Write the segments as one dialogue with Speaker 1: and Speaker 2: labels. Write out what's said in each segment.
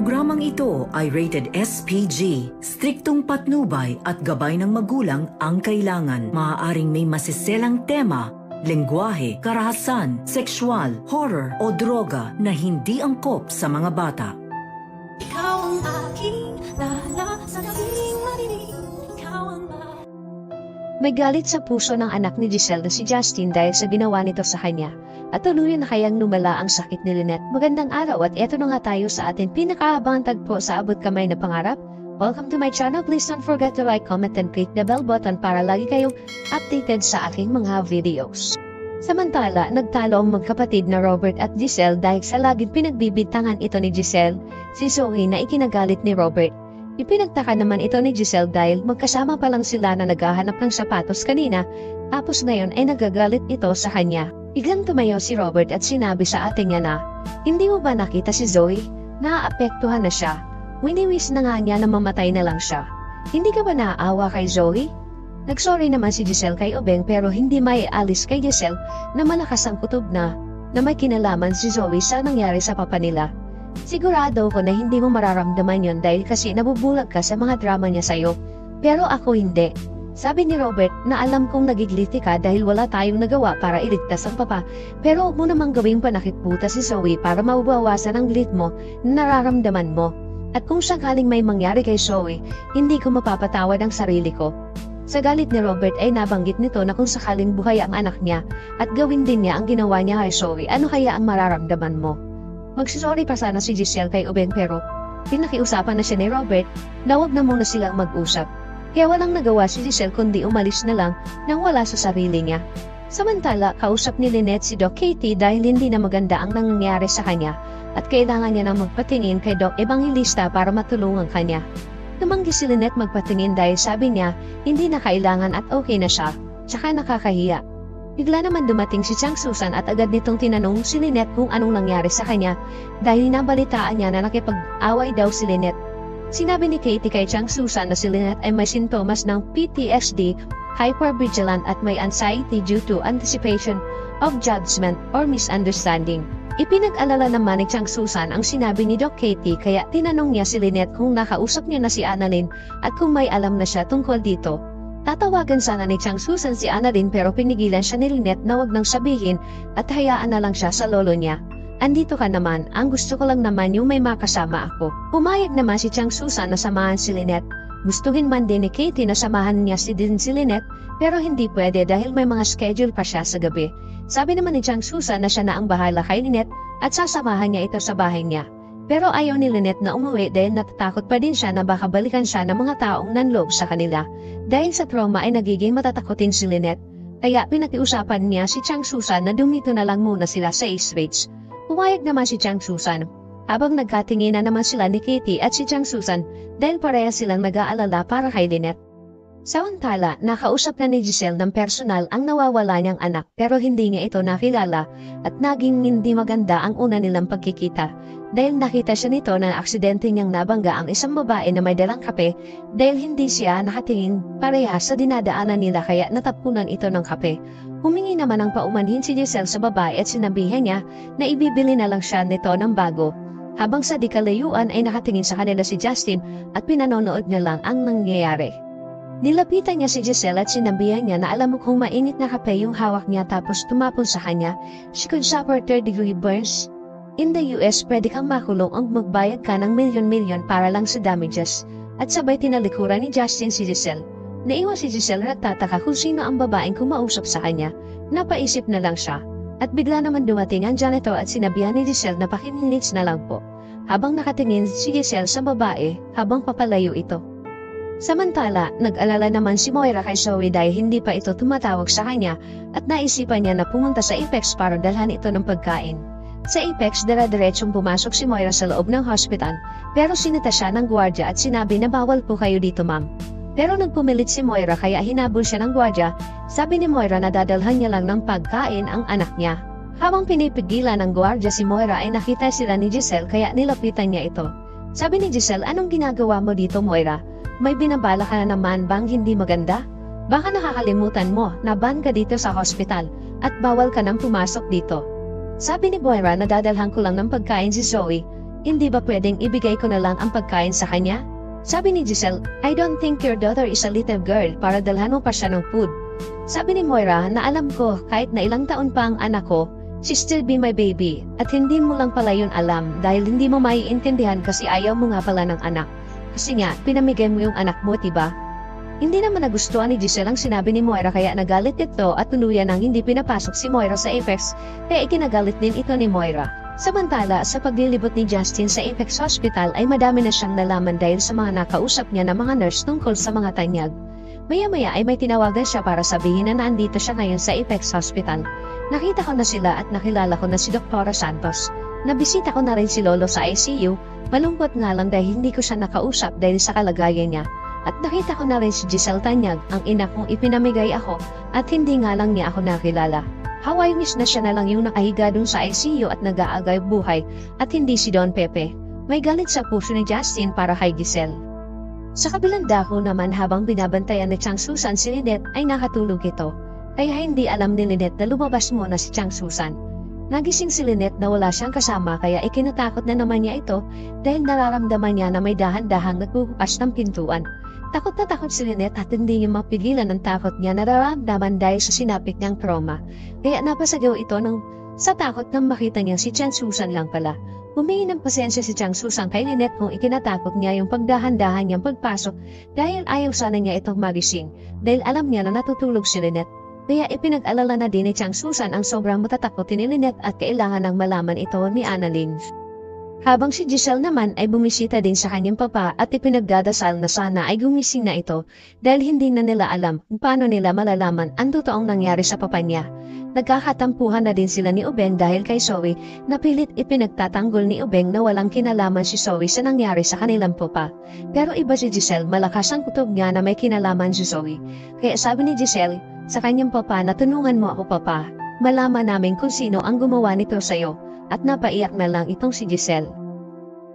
Speaker 1: programang ito ay rated SPG. Striktong patnubay at gabay ng magulang ang kailangan. Maaaring may masiselang tema, lengguwahe, karahasan, sexual, horror o droga na hindi angkop sa mga bata.
Speaker 2: Ikaw ang aking lala sa gabing marinig. Ikaw ang
Speaker 3: May galit sa puso ng anak ni Giselle na si Justin dahil sa ginawa nito sa kanya. At tuluyan na kayang lumala ang sakit ni Lynette. Magandang araw at eto na nga tayo sa ating pinakahabang tagpo sa abot kamay na pangarap. Welcome to my channel. Please don't forget to like, comment, and click the bell button para lagi kayong updated sa aking mga videos. Samantala, nagtalo ang magkapatid na Robert at Giselle dahil sa laging pinagbibintangan ito ni Giselle, si Zoe na ikinagalit ni Robert. Ipinagtaka naman ito ni Giselle dahil magkasama pa lang sila na naghahanap ng sapatos kanina, tapos ngayon ay nagagalit ito sa kanya. Biglang tumayo si Robert at sinabi sa ate niya na, "Hindi mo ba nakita si Zoe? Naaapektuhan na siya. Winiwis na nga niya na mamatay na lang siya. Hindi ka ba naaawa kay Zoe?" Nagsorry naman si Giselle kay Obeng pero hindi maialis kay Giselle na malakas ang kutob na may kinalaman si Zoe sa nangyari sa papa nila. "Sigurado ko na hindi mo mararamdaman yon dahil kasi nabubulag ka sa mga drama niya sa'yo. Pero ako hindi." Sabi ni Robert na alam kong nagigilty ka dahil wala tayong nagawa para iligtas ang papa, pero huwag mo namang gawing panakitputa si Zoe para mabawasan ang galit mo na nararamdaman mo. At kung sakaling may mangyari kay Zoe, hindi ko mapapatawad ang sarili ko. Sa galit ni Robert ay nabanggit nito na kung sakaling buhay ang anak niya at gawin din niya ang ginawa niya kay Zoe, ano kaya ang mararamdaman mo? Magsisorry pa sana si Giselle kay Obeng pero pinakiusapan na siya ni Robert na huwag na muna silang mag-usap. Kaya walang nagawa si Giselle kundi umalis na lang nang wala sa sarili niya. Samantala, kausap ni Lynette si Doc Katie dahil hindi na maganda ang nangyayari sa kanya at kailangan niya nang magpatingin kay Doc Evangelista para matulungan kanya. Tumanggi si Lynette magpatingin dahil sabi niya hindi na kailangan at okay na siya, tsaka nakakahiya. Bigla naman dumating si Chang Susan at agad nitong tinanong si Lynette kung anong nangyari sa kanya dahil nabalitaan niya na nakipag-away daw si Lynette. Sinabi ni Katie kay Chang Susan na si Lynette ay may sintomas ng PTSD, hypervigilant at may anxiety due to anticipation of judgment or misunderstanding. Ipinag-alala naman ni Chang Susan ang sinabi ni Doc Katie kaya tinanong niya si Lynette kung nakausap niya na si Annalyn at kung may alam na siya tungkol dito. Tatawagan sana ni Chang Susan si Annalyn pero pinigilan siya ni Lynette na wag nang sabihin at hayaan na lang siya sa lolo niya. "Andito ka naman, ang gusto ko lang naman yung may makasama ako." Pumayag naman si Chang Susan na samahan si Lynette. Gustuhin man din ni Katie na samahan niya si Lynette pero hindi pwede dahil may mga schedule pa siya sa gabi. Sabi naman ni Chang Susan na siya na ang bahala kay Lynette at sasamahan niya ito sa bahay niya. Pero ayaw ni Lynette na umuwi dahil natatakot pa din siya na baka balikan siya ng mga taong nanloob sa kanila. Dahil sa trauma ay nagiging matatakotin si Lynette. Kaya pinakiusapan niya si Chang Susan na dumito na lang muna sila sa East Ridge. Pumayag naman si Chang Susan. Habang nagkatinginan naman sila ni Katie at si Chang Susan dahil pareha silang nag-aalala para kay Lynette. Samantala, nakausap na ni Giselle ng personal ang nawawala niyang anak pero hindi niya ito nakilala at naging hindi maganda ang una nilang pagkikita dahil nakita siya nito na aksidente niyang nabangga ang isang babae na may dalang kape dahil hindi siya nakatingin parehas sa dinadaanan nila kaya natapunan ito ng kape. Humingi naman ng paumanhin si Giselle sa babae at sinabihan niya na ibibili na lang siya nito ng bago. Habang sa di kalayuan ay nakatingin sa kanila si Justin at pinanonood niya lang ang nangyayari. Nilapitan niya si Giselle at sinabihan niya na alam mo kung mainit na kape yung hawak niya tapos tumapon sa kanya, she could suffer third-degree burns. In the US, pwede kang makulong ang magbayad ka ng milyon-milyon para lang sa damages. At sabay tinalikuran ni Justin si Giselle. Naiwan si Giselle at tataka kung sino ang babaeng kumausap sa kanya. Napaisip na lang siya. At bigla naman dumating ang janitor at sinabihan ni Giselle na pakiminutes na lang po. Habang nakatingin si Giselle sa babae habang papalayo ito. Samantala, nag-alala naman si Moira kay Zoe dahil hindi pa ito tumatawag sa kanya at naisipan niya na pumunta sa Apex para dalhan ito ng pagkain. Sa Apex, dara-diretsong pumasok si Moira sa loob ng hospital pero sinita siya ng gwardya at sinabi na bawal po kayo dito, ma'am. Pero nagpumilit si Moira kaya hinabol siya ng gwardya. Sabi ni Moira na dadalhan niya lang ng pagkain ang anak niya. Habang pinipigilan ng gwardya si Moira ay nakita sila ni Giselle kaya nilapitan niya ito. Sabi ni Giselle, "Anong ginagawa mo dito, Moira? May binabala ka na naman bang hindi maganda? Baka nakakalimutan mo na ban ka dito sa hospital at bawal ka nang pumasok dito." Sabi ni Moira na dadalhan ko lang ng pagkain si Zoe. Hindi ba pwedeng ibigay ko na lang ang pagkain sa kanya? Sabi ni Giselle, I don't think your daughter is a little girl para dalhan mo pa siya ng food. Sabi ni Moira na alam ko kahit na ilang taon pa ang anak ko, she still be my baby. At hindi mo lang pala yun alam dahil hindi mo maiintindihan kasi ayaw mo nga pala ng anak. Kasi nga, pinamigay mo yung anak mo, diba? Hindi naman nagustuhan ni Giselle ang sinabi ni Moira kaya nagalit ito at tuluyan nang hindi pinapasok si Moira sa Apex, kaya ikinagalit din ito ni Moira. Samantala, sa paglilibot ni Justin sa Apex Hospital ay madami na siyang nalaman dahil sa mga nakausap niya na mga nurse tungkol sa mga tanyag. Maya-maya ay may tinawagan siya para sabihin na nandito siya ngayon sa Apex Hospital. Nakita ko na sila at nakilala ko na si Dr. Santos. Nabisita ko na rin si Lolo sa ICU, malungkot nga lang dahil hindi ko siya nakausap dahil sa kalagayan niya. At nakita ko na rin si Giselle Tanyag, ang ina kong ipinamigay ako at hindi nga lang niya ako nakilala. How I wish na siya na lang yung nakahiga dun sa ICU at nag-aagay buhay at hindi si Don Pepe. May galit sa puso ni Justin para kay Giselle. Sa kabilang dako naman habang binabantayan ni Chang Susan si Lynette ay nakatulog ito. Kaya hindi alam ni Lynette na lumabas muna si Chang Susan. Nagising si Lynette na wala siyang kasama kaya ikinatakot na naman niya ito dahil nararamdaman niya na may dahan-dahang nagbubukas ng pintuan. Takot na takot si Lynette at hindi niya mapigilan ang takot niya na nararamdaman dahil sa sinapit niyang trauma. Kaya napasagaw ito sa takot nang makita niya si Chang Susan lang pala. Humingi ng pasensya si Chang Susan kay Lynette kung ikinatakot niya yung pagdahan-dahan niyang pagpasok dahil ayaw sana niya itong magising dahil alam niya na natutulog si Lynette. Kaya ipinag-alala na din ni Chang Susan ang sobrang matatakotin ni Lynette at kailangan ng malaman ito ni Annalyn. Habang si Giselle naman ay bumisita din sa kanyang papa at ipinagdadasal na sana ay gumising na ito dahil hindi na nila alam kung paano nila malalaman ang totoong nangyari sa papa niya. Nagkakatampuhan na din sila ni Ubeng dahil kay Zoe na pilit ipinagtatanggol ni Ubeng na walang kinalaman si Zoe sa nangyari sa kanilang papa. Pero iba si Giselle, malakas ang kutob niya na may kinalaman si Zoe. Kaya sabi ni Giselle sa kanyang papa na tunungan mo ako papa, malaman namin kung sino ang gumawa nito sa'yo. At napaiyak na lang itong si Giselle.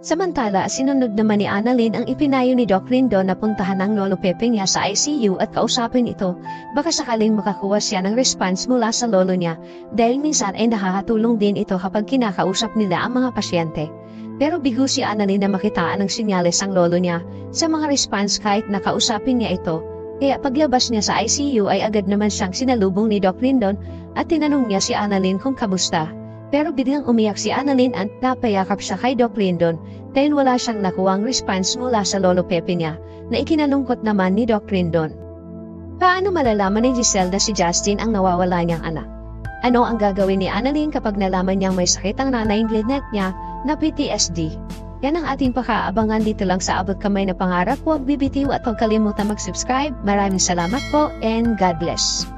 Speaker 3: Samantala, sinunod naman ni Annalyn ang ipinayo ni Doc Lindo na puntahan ang Lolo Pepe niya sa ICU at kausapin ito, baka sakaling makakuha siya ng response mula sa lolo niya dahil minsan ay nakakatulong din ito kapag kinakausap nila ang mga pasyente. Pero bigo si Annalyn na makitaan ng sinyales ang lolo niya sa mga response kahit nakausapin niya ito, kaya paglabas niya sa ICU ay agad naman siyang sinalubong ni Doc Lindon at tinanong niya si Annalyn kung kamusta. Pero biglang umiyak si Annalyn at napayakap siya kay Doc Lindon dahil wala siyang nakuwang response mula sa Lolo Pepe niya na ikinalungkot naman ni Doc Lindon. Paano malalaman ni Giselle na si Justin ang nawawala niyang anak? Ano ang gagawin ni Annalyn kapag nalaman niyang may sakit ang nanay Lynette niya na PTSD? Yan ang ating pakaabangan dito lang sa Abot Kamay na Pangarap. Huwag bibitiw at huwag kalimutan mag-subscribe. Maraming salamat po and God bless.